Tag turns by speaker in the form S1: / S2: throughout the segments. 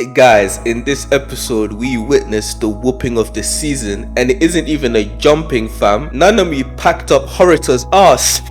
S1: Guys, in this episode, we witnessed the whooping of the season, and it isn't even a jumping, fam. Nanami packed up HARUTA'S ass.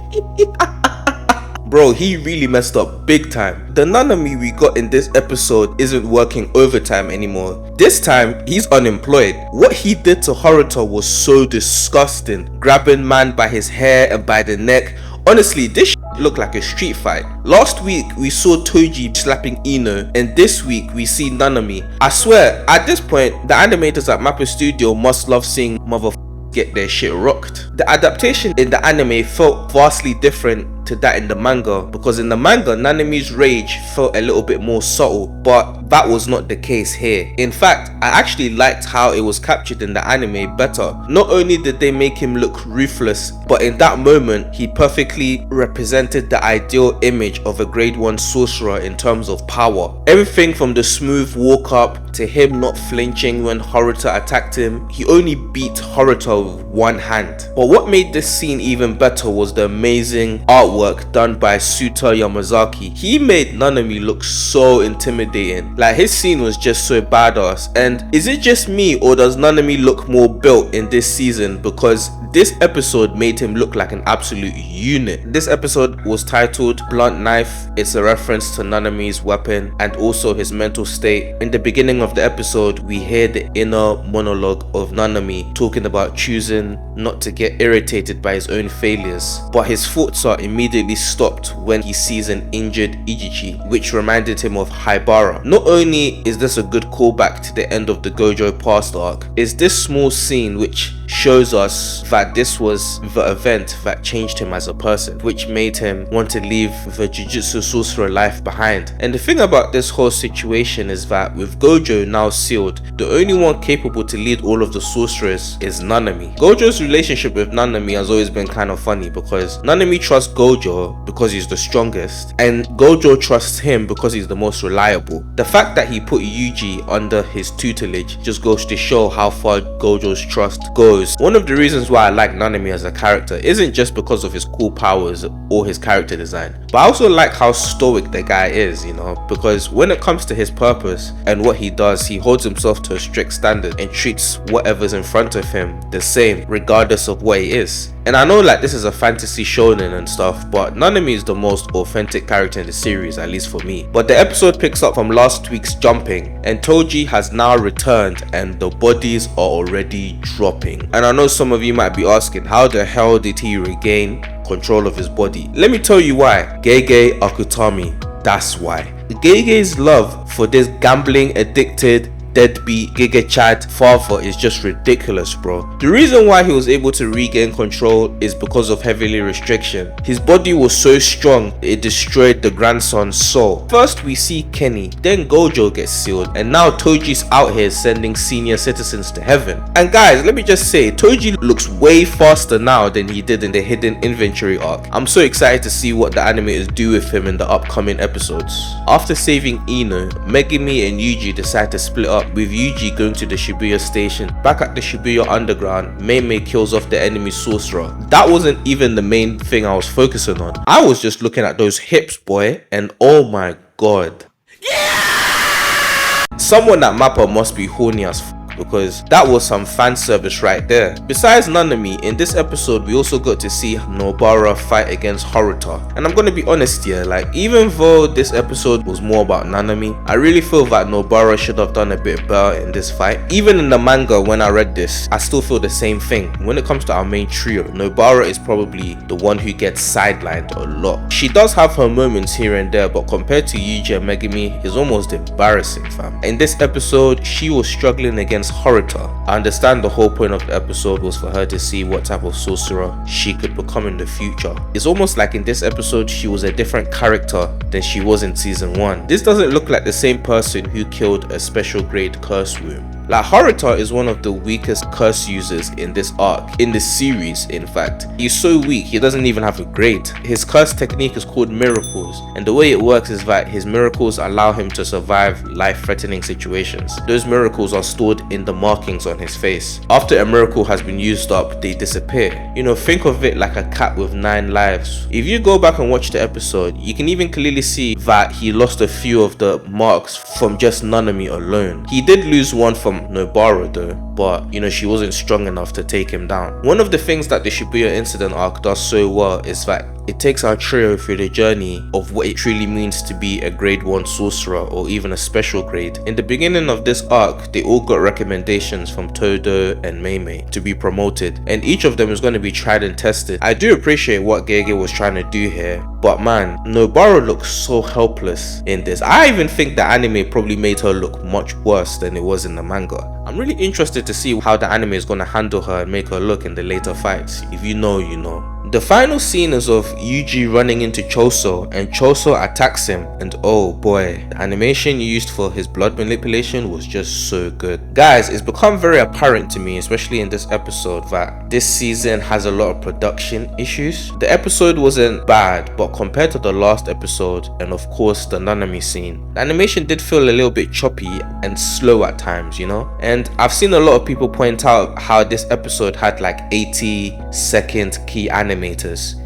S1: Bro, he really messed up big time. The Nanami we got in this episode isn't working overtime anymore. This time, he's unemployed. What he did to Haruta was so disgusting. Grabbing man by his hair and by the neck. Honestly, this looked like a street fight. Last week, we saw Toji slapping Ino, and this week, we see Nanami. I swear, at this point, the animators at Mappa Studio must love seeing motherfuckers get their shit rocked. The adaptation in the anime felt vastly different to that in the manga, because in the manga, Nanami's rage felt a little bit more subtle, but that was not the case here. In fact, I actually liked how it was captured in the anime better. Not only did they make him look ruthless, but in that moment, he perfectly represented the ideal image of a grade 1 sorcerer in terms of power. Everything from the smooth walk up to him not flinching when Haruta attacked him. He only beat Haruta with one hand. But what made this scene even better was the amazing artwork done by Suta Yamazaki. He made Nanami look so intimidating. Like, his scene was just so badass. And is it just me, or does Nanami look more built in this season? Because this episode made him look like an absolute unit. This episode was titled Blunt Knife. It's a reference to Nanami's weapon and also his mental state. In the beginning of the episode, we hear the inner monologue of Nanami talking about choosing not to get irritated by his own failures, but his thoughts are immediately stopped when he sees an injured Ijichi, which reminded him of Haibara. Not only is this a good callback to the end of the Gojo past arc, is this small scene which shows us that this was the event that changed him as a person, which made him want to leave the Jujutsu sorcerer life behind. And the thing about this whole situation is that with Gojo now sealed, the only one capable to lead all of the sorcerers is Nanami. Gojo's relationship with Nanami has always been kind of funny, because Nanami trusts Gojo because he's the strongest, and Gojo trusts him because he's the most reliable. The fact that he put Yuji under his tutelage just goes to show how far Gojo's trust goes. One of the reasons why I like Nanami as a character isn't just because of his cool powers or his character design, but I also like how stoic the guy is, you know, because when it comes to his purpose and what he does, he holds himself to a strict standard and treats whatever's in front of him the same, regardless of what he is. And I know, like, this is a fantasy shonen and stuff, but Nanami is the most authentic character in the series, at least for me. But the episode picks up from last week's jumping, and Toji has now returned and the bodies are already dropping. And I know some of you might be asking, how the hell did he regain control of his body? Let me tell you why. Gege Akutami, that's why. Gege's love for this gambling addicted deadbeat Giga Chad father is just ridiculous, bro. The reason why he was able to regain control is because of heavily restriction. His body was so strong, it destroyed the grandson's soul. First we see Kenny, then Gojo gets sealed, and now Toji's out here sending senior citizens to heaven. And guys, let me just say, Toji looks way faster now than he did in the hidden inventory arc. I'm so excited to see what the animators do with him in the upcoming episodes. After saving Ino, Megumi and Yuji decide to split up, with Yuji going to the Shibuya station. Back at the Shibuya underground, Mei kills off the enemy sorcerer. That wasn't even the main thing I was focusing on. I was just looking at those hips, boy, and oh my god. Yeah! Someone at Mappa must be horny as because that was some fan service right there. Besides Nanami, in this episode we also got to see Nobara fight against Haruta. And I'm gonna be honest here, like, even though this episode was more about Nanami, I really feel that Nobara should have done a bit better in this fight. Even in the manga, when I read this, I still feel the same thing. When it comes to our main trio, Nobara is probably the one who gets sidelined a lot. She does have her moments here and there, but compared to Yuji and Megumi, it's almost embarrassing, fam. In this episode, she was struggling against Haruta. I understand the whole point of the episode was for her to see what type of sorcerer she could become in the future. It's almost like in this episode she was a different character than she was in season 1. This doesn't look like the same person who killed a special grade curse womb. Like, Haruta is one of the weakest curse users in this arc, in this series in fact. He's so weak, he doesn't even have a grade. His curse technique is called miracles, and the way it works is that his miracles allow him to survive life-threatening situations. Those miracles are stored in the markings on his face. After a miracle has been used up, they disappear. You know, think of it like a cat with 9 lives. If you go back and watch the episode, you can even clearly see that he lost a few of the marks from just Nanami alone. He did lose one from Nobara though, but you know, she wasn't strong enough to take him down. One of the things that the Shibuya incident arc does so well is that it takes our trio through the journey of what it truly means to be a grade 1 sorcerer or even a special grade. In the beginning of this arc, they all got recommendations from Todo and Meimei to be promoted, and each of them is going to be tried and tested. I do appreciate what Gege was trying to do here, but man, Nobara looks so helpless in this. I even think the anime probably made her look much worse than it was in the manga. I'm really interested to see how the anime is going to handle her and make her look in the later fights. If you know, you know. The final scene is of Yuji running into Choso, and Choso attacks him, and oh boy, the animation used for his blood manipulation was just so good. Guys, it's become very apparent to me, especially in this episode, that this season has a lot of production issues. The episode wasn't bad, but compared to the last episode, and of course the Nanami scene, the animation did feel a little bit choppy and slow at times, you know? And I've seen a lot of people point out how this episode had like 80-second key animators,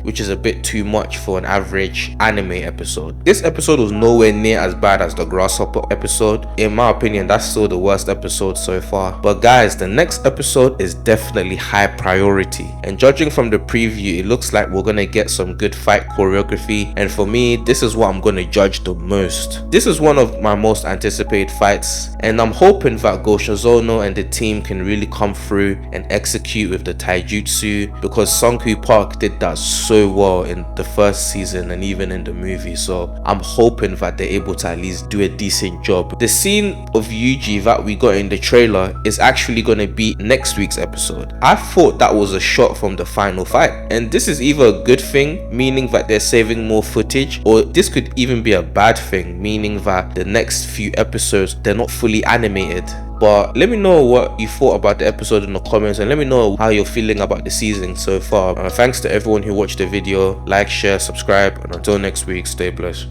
S1: which is a bit too much for an average anime episode. This episode was nowhere near as bad as the Grasshopper episode. In my opinion, that's still the worst episode so far. But guys, the next episode is definitely high priority, and judging from the preview, it looks like we're gonna get some good fight choreography, and for me, this is what I'm gonna judge the most. This is one of my most anticipated fights, and I'm hoping that Goshizono and the team can really come through and execute with the taijutsu, because Sunku Park did that so well in the first season and even in the movie, so I'm hoping that they're able to at least do a decent job. The scene of Yuji that we got in the trailer is actually going to be next week's episode. I thought that was a shot from the final fight, and this is either a good thing, meaning that they're saving more footage, or this could even be a bad thing, meaning that the next few episodes they're not fully animated. But let me know what you thought about the episode in the comments, and let me know how you're feeling about the season so far. Thanks to everyone who watched the video. Like, share, subscribe, and until next week, stay blessed.